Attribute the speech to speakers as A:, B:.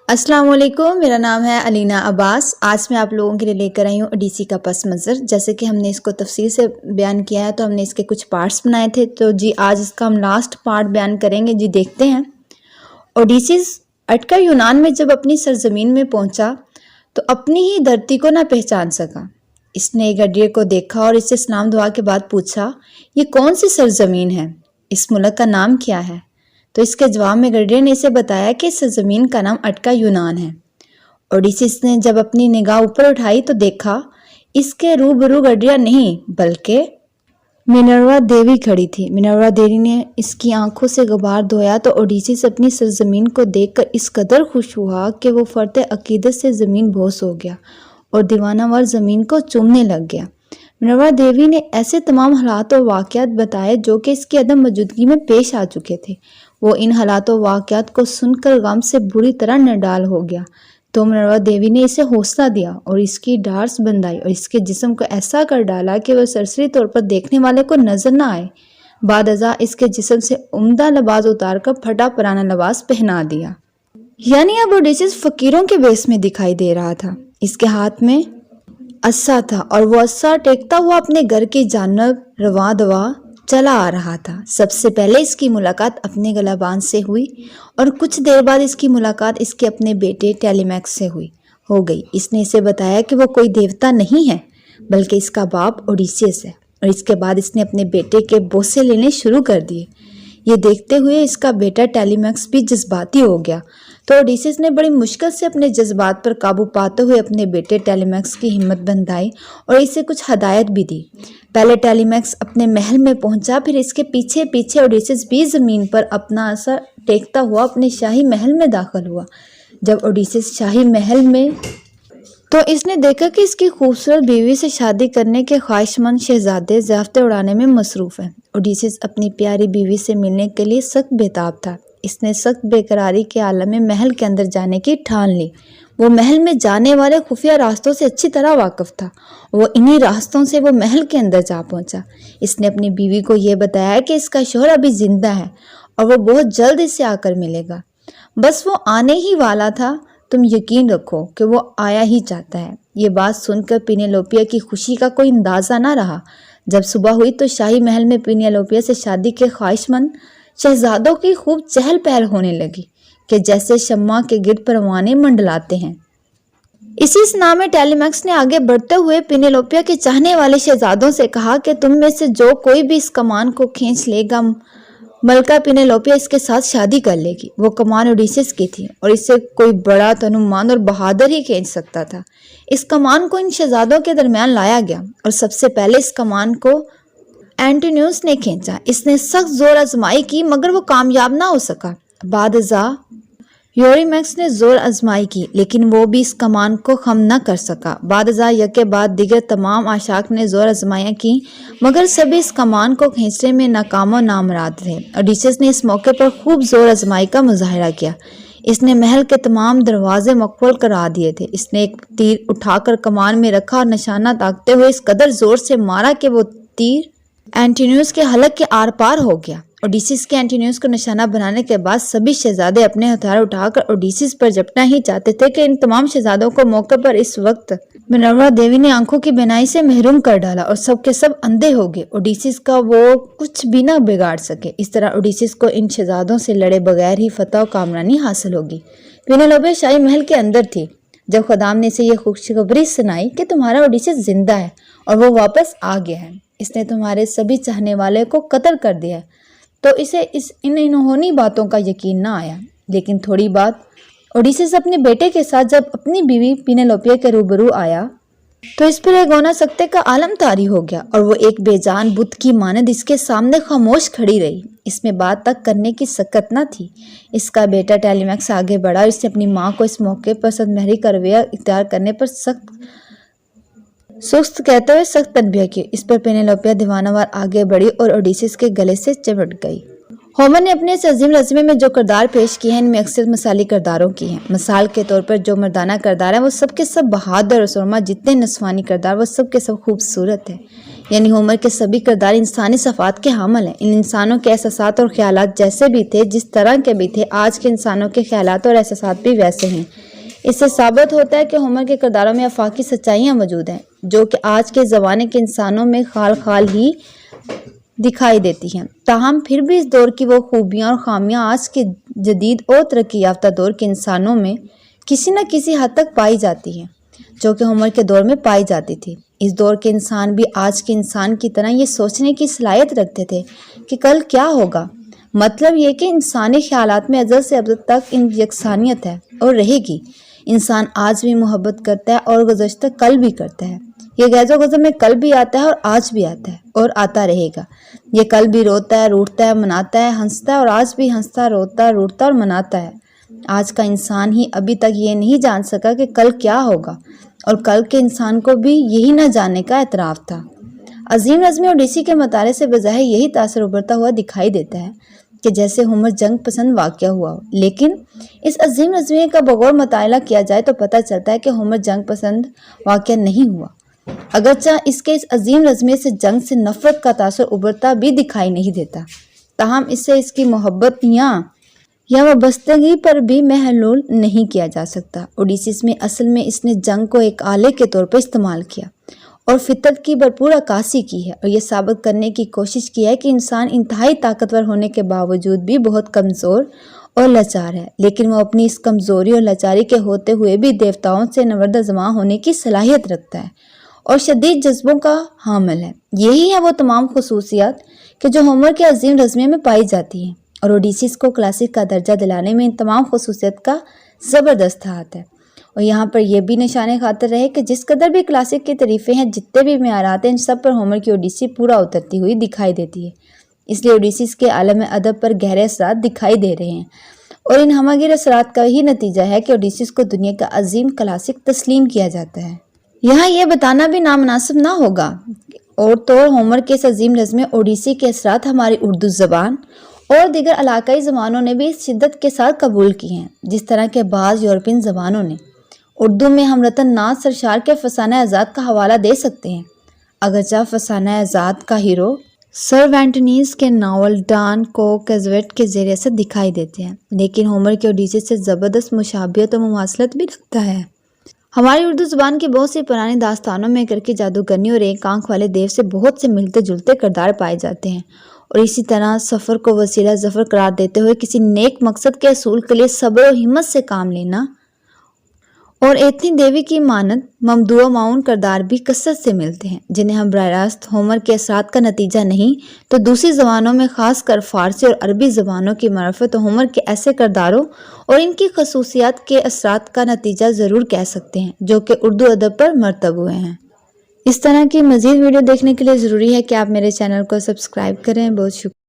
A: السلام علیکم، میرا نام ہے علینا عباس۔ آج میں آپ لوگوں کے لیے لے کر آئی ہوں اوڈیسی کا پس منظر۔ جیسے کہ ہم نے اس کو تفصیل سے بیان کیا ہے تو ہم نے اس کے کچھ پارٹس بنائے تھے، تو آج اس کا ہم لاسٹ پارٹ بیان کریں گے۔ دیکھتے ہیں۔ اوڈیسیس اٹکا یونان میں جب اپنی سرزمین میں پہنچا تو اپنی ہی دھرتی کو نہ پہچان سکا۔ اس نے گڈریے کو دیکھا اور اس سے سلام دعا کے بعد پوچھا، یہ کون سی سرزمین ہے؟ اس ملک کا نام کیا ہے؟ تو اس کے جواب میں گڈریے نے اسے بتایا کہ اس زمین کا نام اٹکا یونان ہے۔ اوڈیسیس نے جب اپنی نگاہ اوپر اٹھائی تو دیکھا اس کے روبرو گڈریا نہیں بلکہ مینروا دیوی کھڑی تھی۔ مینروا دیوی نے اس کی آنکھوں سے غبار دھویا تو اوڈیسیس اپنی سرزمین کو دیکھ کر اس قدر خوش ہوا کہ وہ فرط عقیدت سے زمین بوس ہو گیا اور دیوانہ وار زمین کو چومنے لگ گیا۔ مینروا دیوی نے ایسے تمام حالات و واقعات بتائے جو کہ اس کی عدم موجودگی میں پیش آ چکے تھے۔ وہ ان حالات و واقعات کو سن کر غم سے بری طرح نڈال ہو گیا۔ تو مینروا دیوی نے اسے حوصلہ دیا اور اس کی ڈھارس بندھائی اور اس کے جسم کو ایسا کر ڈالا کہ وہ سرسری طور پر دیکھنے والے کو نظر نہ آئے۔ بعد ازاں اس کے جسم سے عمدہ لباس اتار کر پھٹا پرانا لباس پہنا دیا۔ یعنی اب اوڈیسیس فقیروں کے بیس میں دکھائی دے رہا تھا۔ اس کے ہاتھ میں عصا تھا اور وہ عصا ٹیکتا ہوا اپنے گھر کی جانب رواں دواں چلا آ رہا تھا۔ سب سے پہلے اس کی ملاقات اپنے گلابان سے ہوئی اور کچھ دیر بعد اس کی ملاقات اس کے اپنے بیٹے ٹیلیمیکس سے ہو گئی۔ اس نے اسے بتایا کہ وہ کوئی دیوتا نہیں ہے بلکہ اس کا باپ اوڈیسیس ہے، اور اس کے بعد اس نے اپنے بیٹے کے بوسے لینے شروع کر دیے۔ یہ دیکھتے ہوئے اس کا بیٹا ٹیلیمیکس بھی جذباتی ہو گیا، تو اوڈیسیس نے بڑی مشکل سے اپنے جذبات پر قابو پاتے ہوئے اپنے بیٹے ٹیلیمیکس کی ہمت بندھائی اور اسے کچھ ہدایت بھی دی۔ پہلے ٹیلیمیکس اپنے محل میں پہنچا، پھر اس کے پیچھے پیچھے اوڈیسیس بھی زمین پر اپنا عصا ٹیکتا ہوا اپنے شاہی محل میں داخل ہوا۔ جب اوڈیسیس شاہی محل میں تو اس نے دیکھا کہ اس کی خوبصورت بیوی سے شادی کرنے کے خواہش مند شہزادے ضیافتیں اڑانے میں مصروف ہیں۔ اوڈیسیس اپنی پیاری بیوی سے ملنے کے لیے سخت بےتاب تھا۔ اس نے سخت بے قراری کے عالم میں محل کے اندر جانے کی ٹھان لی۔ وہ محل میں جانے والے خفیہ راستوں سے اچھی طرح واقف تھا۔ وہ انہی راستوں سے وہ محل کے اندر جا پہنچا۔ اس نے اپنی بیوی کو یہ بتایا کہ اس کا شوہر ابھی زندہ ہے اور وہ بہت جلد اس سے آ کر ملے گا۔ بس وہ آنے ہی والا تھا، تم یقین رکھو کہ وہ آیا ہی چاہتا ہے۔ یہ بات سن کر پینیلوپیا کی خوشی کا کوئی اندازہ نہ رہا۔ جب صبح ہوئی تو شاہی محل میں پینیلوپیا سے شادی کے خواہش مند شہزادوں کی خوب چہل پہل ہونے لگی کہ جیسے شمع کے گرد پروانے منڈلاتے ہیں۔ اسی اسنا میں ٹیلیمیکس نے آگے بڑھتے ہوئے پینیلوپیا کے چاہنے والے شہزادوں سے کہا کہ تم میں سے جو کوئی بھی اس کمان کو کھینچ لے گا ملکہ پینیلوپیا اس کے ساتھ شادی کر لے گی۔ وہ کمان اوڈیسیس کی تھی اور اسے کوئی بڑا تنومند اور بہادر ہی کھینچ سکتا تھا۔ اس کمان کو ان شہزادوں کے درمیان لایا گیا اور سب سے پہلے اس کمان کو اینٹینیوس نے کھینچا۔ اس نے سخت زور آزمائی کی مگر وہ کامیاب نہ ہو سکا۔ بعد ازاں یوریمیکس نے زور آزمائی کی لیکن وہ بھی اس کمان کو خم نہ کر سکا۔ بعد ازاں یکے بعد دیگر تمام عاشق نے زور آزمائیاں کی مگر سبھی اس کمان کو کھینچنے میں ناکام و نامراد تھے۔ اوڈیسیس نے اس موقع پر خوب زور آزمائی کا مظاہرہ کیا۔ اس نے محل کے تمام دروازے مقفول کرا دیے تھے۔ اس نے ایک تیر اٹھا کر کمان میں رکھا اور نشانہ تاکتے ہوئے اس قدر زور سے مارا کہ وہ تیر اینٹینیوس کے حلق کے آر پار ہو گیا۔ اوڈیسیس کے اینٹینیوس کو نشانہ بنانے کے بعد سبھی شہزادے اپنے ہتھیار اٹھا کر اوڈیسیس پر جھپٹنا ہی چاہتے تھے کہ ان تمام شہزادوں کو موقع پر اس وقت مینروا دیوی نے آنکھوں کی بینائی سے محروم کر ڈالا اور سب کے سب اندھے ہو گئے۔ اوڈیسیس کا وہ کچھ بھی نہ بگاڑ سکے۔ اس طرح اوڈیسیس کو ان شہزادوں سے لڑے بغیر ہی فتح و کامرانی حاصل ہوگی۔ پینیلوپیا شاہی محل کے اندر تھی جب خدام نے اسے یہ خوشخبری سنائی کہ تمہارا اوڈیسیس زندہ ہے اور وہ واپس آ گیا ہے۔ اس نے تمہارے سبھی چاہنے والے کو قتل کر دیا ہے۔ تو اسے ان انہونی باتوں کا یقین نہ آیا۔ لیکن تھوڑی بات اوڈیسیس اپنے بیٹے کے ساتھ جب اپنی بیوی پینیلوپیا کے روبرو آیا تو اس پر ایک گونا سکتے کا عالم طاری ہو گیا اور وہ ایک بے جان بت کی مانند اس کے سامنے خاموش کھڑی رہی۔ اس میں بات تک کرنے کی سکت نہ تھی۔ اس کا بیٹا ٹیلیمیکس آگے بڑھا اور اس نے اپنی ماں کو اس موقع پر صد مہری کا رویہ اختیار کرنے پر سست کہتے ہوئے سخت تنبیہ کی۔ اس پر پینیلوپیا دیوانہ وار آگے بڑھی اور اوڈیسیس کے گلے سے چمٹ گئی۔ ہومر نے اپنے اس عظیم رزمے میں جو کردار پیش کیے ہیں ان میں اکثر مثالی کرداروں کی ہیں۔ مثال کے طور پر جو مردانہ کردار ہیں وہ سب کے سب بہادر اور سرما جتنے نسوانی کردار وہ سب کے سب خوبصورت ہیں۔ یعنی ہومر کے سبھی کردار انسانی صفات کے حامل ہیں۔ ان انسانوں کے احساسات اور خیالات جیسے بھی تھے، جس طرح کے بھی تھے، آج کے انسانوں کے خیالات اور احساسات بھی ویسے ہیں۔ اس سے ثابت ہوتا ہے کہ ہومر کے کرداروں میں آفاقی سچائیاں موجود ہیں، جو کہ آج کے زمانے کے انسانوں میں خال خال ہی دکھائی دیتی ہیں۔ تاہم پھر بھی اس دور کی وہ خوبیاں اور خامیاں آج کے جدید اور ترقی یافتہ دور کے انسانوں میں کسی نہ کسی حد تک پائی جاتی ہیں، جو کہ ہومر کے دور میں پائی جاتی تھی۔ اس دور کے انسان بھی آج کے انسان کی طرح یہ سوچنے کی صلاحیت رکھتے تھے کہ کل کیا ہوگا۔ مطلب یہ کہ انسانی خیالات میں ازل سے ابد تک یکسانیت ہے اور رہے گی۔ انسان آج بھی محبت کرتا ہے اور گزشتہ کل بھی کرتا ہے۔ یہ غیظ و غضب میں کل بھی آتا ہے اور آج بھی آتا ہے اور آتا رہے گا۔ یہ کل بھی روتا ہے، روٹتا ہے، مناتا ہے، ہنستا ہے، اور آج بھی ہنستا، روتا، روٹتا اور مناتا ہے۔ آج کا انسان ہی ابھی تک یہ نہیں جان سکا کہ کل کیا ہوگا، اور کل کے انسان کو بھی یہی نہ جاننے کا اعتراف تھا۔ عظیم نظمی اوڈیسی کے مطالعے سے بظاہر یہی تاثر ابھرتا ہوا دکھائی دیتا ہے کہ جیسے ہومر جنگ پسند واقعہ ہوا ہو، لیکن اس عظیم نظمیے کا بغور مطالعہ کیا جائے تو پتہ چلتا ہے کہ ہومر جنگ پسند واقعہ نہیں ہوا، اگرچہ اس کے اس عظیم نظمیے سے جنگ سے نفرت کا تاثر ابھرتا بھی دکھائی نہیں دیتا، تاہم اس سے اس کی محبت یا وابستگی پر بھی محلول نہیں کیا جا سکتا۔ اوڈیسیس میں اصل میں اس نے جنگ کو ایک آلے کے طور پر استعمال کیا اور فطرت کی بھرپور عکاسی کی ہے، اور یہ ثابت کرنے کی کوشش کی ہے کہ انسان انتہائی طاقتور ہونے کے باوجود بھی بہت کمزور اور لاچار ہے، لیکن وہ اپنی اس کمزوری اور لاچاری کے ہوتے ہوئے بھی دیوتاؤں سے نوردہ زماں ہونے کی صلاحیت رکھتا ہے اور شدید جذبوں کا حامل ہے۔ یہی ہے وہ تمام خصوصیات کہ جو ہومر کے عظیم نظمیے میں پائی جاتی ہیں، اور اوڈیسیس کو کلاسک کا درجہ دلانے میں ان تمام خصوصیت کا زبردست ہاتھ ہے۔ اور یہاں پر یہ بھی نشان خاطر رہے کہ جس قدر بھی کلاسک کی تعریفیں ہیں، جتنے بھی معیارات ہیں، ان سب پر ہومر کی اوڈیسی پورا اترتی ہوئی دکھائی دیتی ہے۔ اس لیے اوڈیسیس کے عالم ادب پر گہرے اثرات دکھائی دے رہے ہیں، اور ان ہمہ گیر اثرات کا ہی نتیجہ ہے کہ اوڈیسیس کو دنیا کا عظیم کلاسک تسلیم کیا جاتا ہے۔ یہاں یہ بتانا بھی نامناسب نہ ہوگا اور طور ہومر کے اس عظیم نظم اوڈیسی کے اثرات ہماری اردو زبان اور دیگر علاقائی زبانوں نے بھی اس شدت کے ساتھ قبول کی ہیں، جس طرح کے بعض یورپین زبانوں نے۔ اردو میں ہم رتن ناتھ سرشار کے فسانہ آزاد کا حوالہ دے سکتے ہیں، اگرچہ فسانہ آزاد کا ہیرو سروینٹینیز کے ناول ڈان کوکزویٹ کے زیر اثر دکھائی دیتے ہیں، لیکن ہومر کے اوڈیسی سے زبردست مشابہت و مماثلت بھی رکھتا ہے۔ ہماری اردو زبان کی بہت سی پرانی داستانوں میں گھر کی جادوگرنی اور ایک آنکھ والے دیو سے بہت سے ملتے جلتے کردار پائے جاتے ہیں، اور اسی طرح سفر کو وسیلہ ظفر قرار دیتے ہوئے کسی نیک مقصد کے حصول کے لیے صبر و ہمت سے کام لینا اور ایتھنی دیوی کی مانند ممدوع و معاون کردار بھی کثرت سے ملتے ہیں، جنہیں ہم براہ راست ہومر کے اثرات کا نتیجہ نہیں تو دوسری زبانوں میں خاص کر فارسی اور عربی زبانوں کی معرفت ہومر کے ایسے کرداروں اور ان کی خصوصیات کے اثرات کا نتیجہ ضرور کہہ سکتے ہیں، جو کہ اردو ادب پر مرتب ہوئے ہیں۔ اس طرح کی مزید ویڈیو دیکھنے کے لیے ضروری ہے کہ آپ میرے چینل کو سبسکرائب کریں۔ بہت شکریہ۔